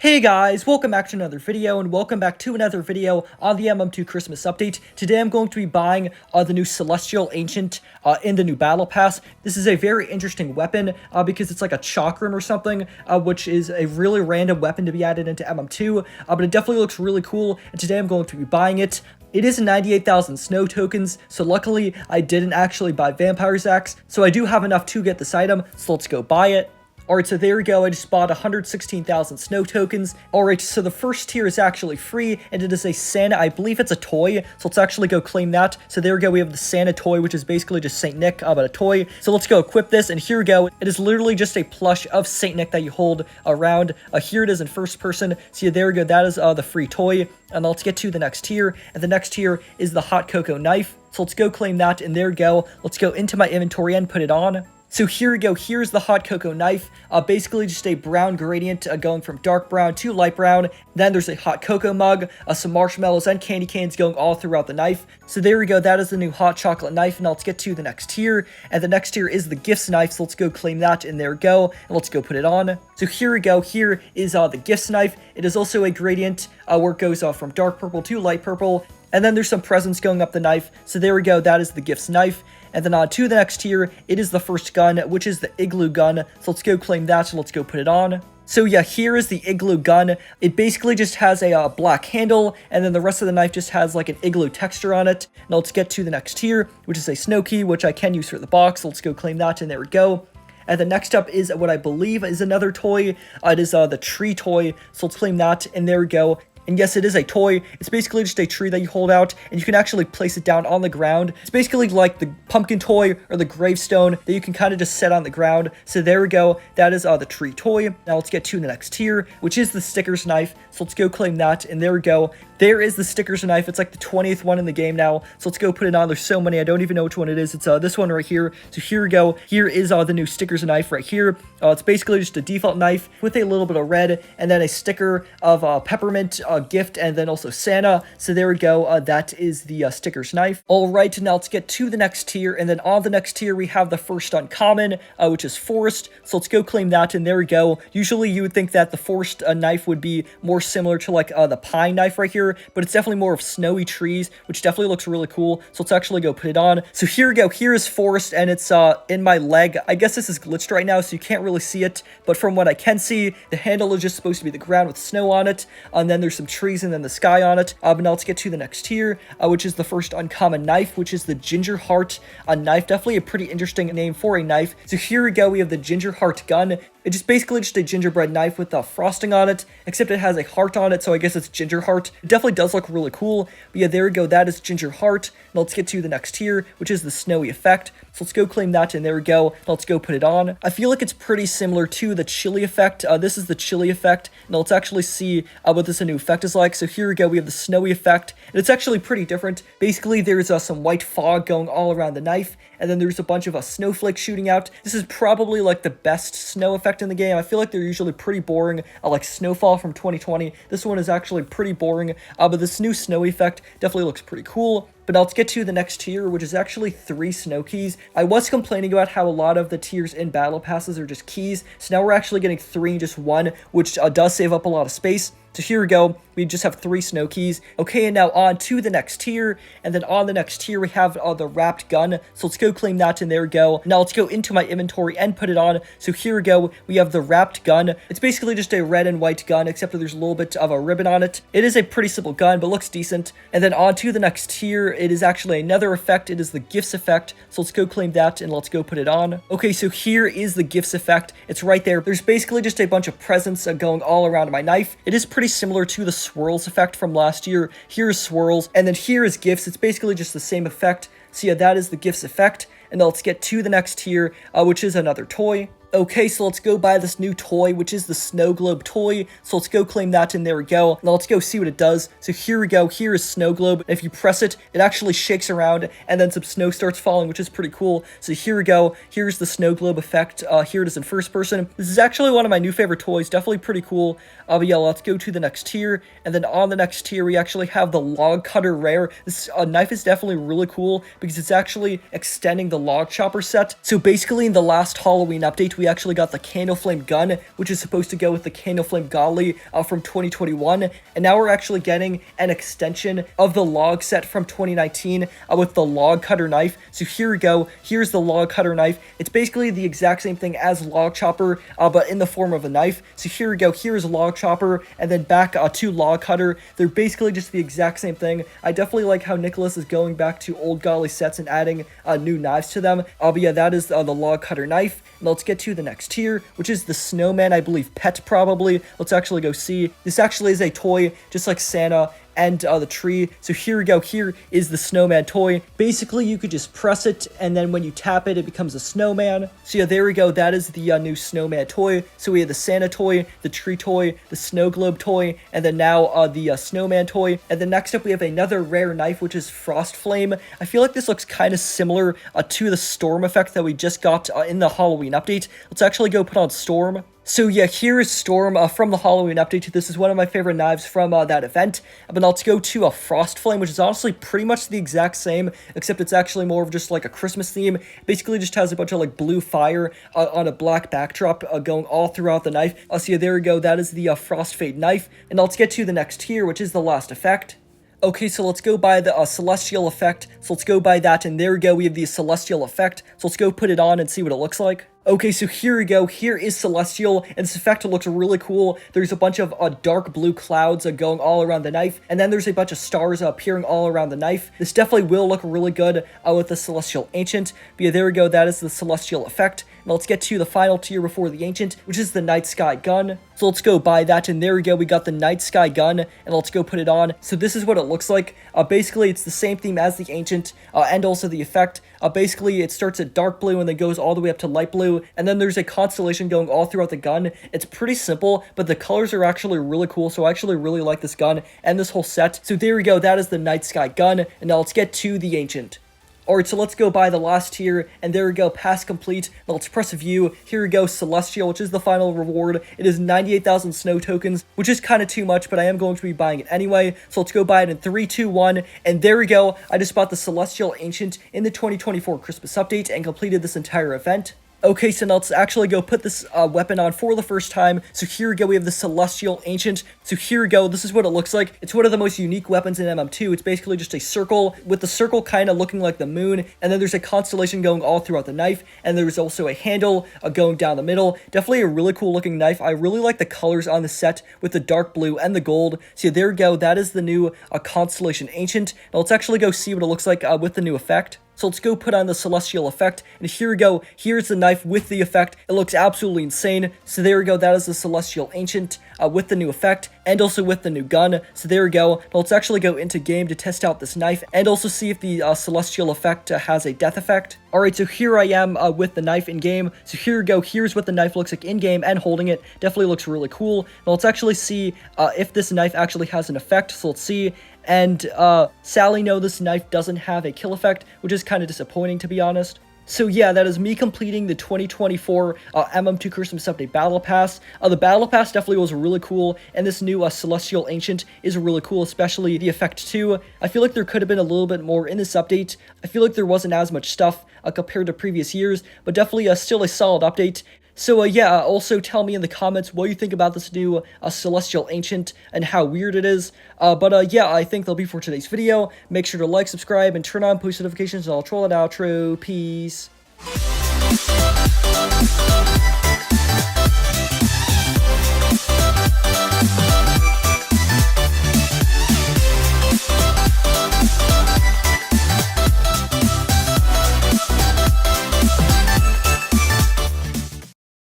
Hey guys, welcome back to another video, and welcome back to another video on the MM2 Christmas update. Today I'm going to be buying the new Celestial Ancient in the new Battle Pass. This is a very interesting weapon because it's like a chakram or something, which is a really random weapon to be added into MM2, but it definitely looks really cool, and today I'm going to be buying it. It is 98,000 snow tokens, so luckily I didn't actually buy Vampire's Axe, so I do have enough to get this item, so let's go buy it. Alright, so there we go, I just bought 116,000 snow tokens. Alright, so the first tier is actually free, and it is a Santa, I believe it's a toy, so let's actually go claim that. So there we go, we have the Santa toy, which is basically just Saint Nick, but a toy. So let's go equip this, and here we go. It is literally just a plush of Saint Nick that you hold around. Here it is in first person. So yeah, there we go, that is the free toy. And let's get to the next tier, and the next tier is the hot cocoa knife. So let's go claim that, and there we go. Let's go into my inventory and put it on. So here we go, here's the hot cocoa knife, basically just a brown gradient going from dark brown to light brown. Then there's a hot cocoa mug, some marshmallows and candy canes going all throughout the knife. So there we go, that is the new hot chocolate knife, and let's get to the next tier. And the next tier is the gifts knife, so let's go claim that, and there we go, and let's go put it on. So here we go, here is the gifts knife. It is also a gradient where it goes from dark purple to light purple. And then there's some presents going up the knife. So there we go, that is the gifts knife. And then on to the next tier, it is the first gun, which is the igloo gun. So let's go claim that, so let's go put it on. So yeah, here is the igloo gun. It basically just has a black handle, and then the rest of the knife just has like an igloo texture on it. Now let's get to the next tier, which is a snow key, which I can use for the box. So let's go claim that, and there we go. And then next up is what I believe is another toy. It is the tree toy, so let's claim that, and there we go. And yes, it is a toy. It's basically just a tree that you hold out, and you can actually place it down on the ground. It's basically like the pumpkin toy or the gravestone that you can kind of just set on the ground. So there we go. That is the tree toy. Now let's get to the next tier, which is the stickers knife. So let's go claim that, and there we go. There is the stickers knife. It's like the 20th one in the game now. So let's go put it on. There's so many. I don't even know which one it is. It's this one right here. So here we go. Here is the new stickers knife right here. It's basically just a default knife with a little bit of red, and then a sticker of peppermint gift, and then also Santa. So there we go. That is the stickers knife. All right, now let's get to the next tier, and then on the next tier we have the first uncommon, which is forest. So let's go claim that, and there we go. Usually you would think that the forest knife would be more similar to like the pine knife right here, but it's definitely more of snowy trees, which definitely looks really cool. So let's actually go put it on. So here we go. Here is forest, and it's in my leg. I guess this is glitched right now, so you can't really see it, but from what I can see, the handle is just supposed to be the ground with snow on it, and then there's some trees and then the sky on it. But now let's get to the next tier, which is the first uncommon knife, which is the ginger heart knife. Definitely a pretty interesting name for a knife. So here we go, we have the ginger heart gun. It's just basically just a gingerbread knife with frosting on it, except it has a heart on it, so I guess it's ginger heart. It definitely does look really cool. But yeah, there we go, that is ginger heart. Now let's get to the next tier, which is the snowy effect. So let's go claim that, and there we go. Now let's go put it on. I feel like it's pretty similar to the chili effect. This is the chili effect. Now let's actually see what this new effect is like. So here we go, we have the snowy effect, and it's actually pretty different. Basically, there's some white fog going all around the knife, and then there's a bunch of snowflakes shooting out. This is probably like the best snow effect in the game. I feel like they're usually pretty boring, like Snowfall from 2020. This one is actually pretty boring, but this new snow effect definitely looks pretty cool. But now let's get to the next tier, which is actually 3 snow keys. I was complaining about how a lot of the tiers in battle passes are just keys, so now we're actually getting 3 in just 1, which does save up a lot of space. So here we go, we just have 3 snow keys. Okay, and now on to the next tier, and then on the next tier we have the wrapped gun. So let's go claim that, and there we go. Now let's go into my inventory and put it on. So here we go, we have the wrapped gun. It's basically just a red and white gun, except that there's a little bit of a ribbon on it. It is a pretty simple gun, but looks decent. And then on to the next tier, it is actually another effect. It is the gifts effect. So let's go claim that, and let's go put it on. Okay, so here is the gifts effect. It's right there. There's basically just a bunch of presents going all around my knife. It is pretty similar to the swirls effect from last year. Here is swirls, and then here is gifts. It's basically just the same effect. So yeah, that is the gifts effect. And now let's get to the next tier, which is another toy. Okay, so let's go buy this new toy, which is the snow globe toy. So let's go claim that, and there we go. Now let's go see what it does. So here we go. Here is snow globe. And if you press it, it actually shakes around, and then some snow starts falling, which is pretty cool. So here we go. Here's the snow globe effect. Here it is in first person. This is actually one of my new favorite toys. Definitely pretty cool. But yeah, let's go to the next tier. And then on the next tier, we actually have the log cutter rare. This knife is definitely really cool because it's actually extending the log chopper set. So basically in the last Halloween update, we actually got the candle flame gun, which is supposed to go with the candle flame golly from 2021. And now we're actually getting an extension of the log set from 2019 with the log cutter knife. So here we go. Here's the log cutter knife. It's basically the exact same thing as log chopper, but in the form of a knife. So here we go. Here's log chopper, and then back to log cutter. They're basically just the exact same thing. I definitely like how Nicholas is going back to old golly sets and adding new knives to them. But yeah, that is the log cutter knife. And let's get to the next tier, which is the snowman, I believe pet probably. Let's actually go see. This actually is a toy, just like Santa and the tree. So here we go. Here is the snowman toy. Basically, you could just press it, and then when you tap it, it becomes a snowman. So yeah, there we go. That is the new snowman toy. So we have the Santa toy, the tree toy, the snow globe toy, and then now the snowman toy. And then next up, we have another rare knife, which is Frost Flame. I feel like this looks kind of similar to the Storm effect that we just got in the Halloween update. Let's actually go put on Storm. So yeah, here is Storm from the Halloween update. This is one of my favorite knives from that event. But now let's go to a Frost Flame, which is honestly pretty much the exact same, except it's actually more of just like a Christmas theme. Basically just has a bunch of like blue fire on a black backdrop going all throughout the knife. So yeah, there we go. That is the Frost Fade knife. And now let's get to the next tier, which is the last effect. Okay, so let's go by the Celestial effect. So let's go by that, and there we go. We have the Celestial effect. So let's go put it on and see what it looks like. Okay, so here we go. Here is Celestial, and this effect looks really cool. There's a bunch of dark blue clouds going all around the knife, and then there's a bunch of stars appearing all around the knife. This definitely will look really good with the Celestial Ancient. But yeah, there we go. That is the Celestial effect. Now let's get to the final tier before the Ancient, which is the Night Sky Gun. So let's go buy that, and there we go. We got the Night Sky Gun, and let's go put it on. So this is what it looks like. Basically, it's the same theme as the Ancient, and also the effect. Basically, it starts at dark blue and then goes all the way up to light blue, and then there's a constellation going all throughout the gun. It's pretty simple, but the colors are actually really cool, so I actually really like this gun and this whole set. So there we go. That is the Night Sky Gun, and now let's get to the Ancient. Alright, so let's go by the last tier, and there we go, pass complete. Now let's press view. Here we go, Celestial, which is the final reward. It is 98,000 snow tokens, which is kind of too much, but I am going to be buying it anyway. So let's go buy it in 3, 2, 1, and there we go. I just bought the Celestial Ancient in the 2024 Christmas update and completed this entire event. Okay, so now let's actually go put this weapon on for the first time. So here we go, we have the Celestial Ancient. So here we go, this is what it looks like. It's one of the most unique weapons in MM2. It's basically just a circle, with the circle kind of looking like the moon, and then there's a constellation going all throughout the knife, and there's also a handle going down the middle. Definitely a really cool looking knife. I really like the colors on the set with the dark blue and the gold. So yeah, there we go, that is the new Constellation Ancient. Now let's actually go see what it looks like with the new effect. So let's go put on the Celestial effect, and here we go. Here's the knife with the effect. It looks absolutely insane. So there we go. That is the Celestial Ancient with the new effect, and also with the new gun. So there we go. Now let's actually go into game to test out this knife, and also see if the Celestial effect has a death effect. Alright, so here I am with the knife in game. So here we go. Here's what the knife looks like in game, and holding it. Definitely looks really cool. Now let's actually see if this knife actually has an effect. So let's see. And Sally, no, this knife doesn't have a kill effect, which is kind of disappointing, to be honest. So yeah, that is me completing the 2024 MM2 Christmas Update Battle Pass. The Battle Pass definitely was really cool, and this new Celestial Ancient is really cool, especially the effect too. I feel like there could have been a little bit more in this update. I feel like there wasn't as much stuff compared to previous years, but definitely still a solid update. So yeah, also tell me in the comments what you think about this new Celestial Ancient and how weird it is. But yeah, I think that'll be for today's video. Make sure to like, subscribe, and turn on post notifications, and I'll troll it outro. Peace.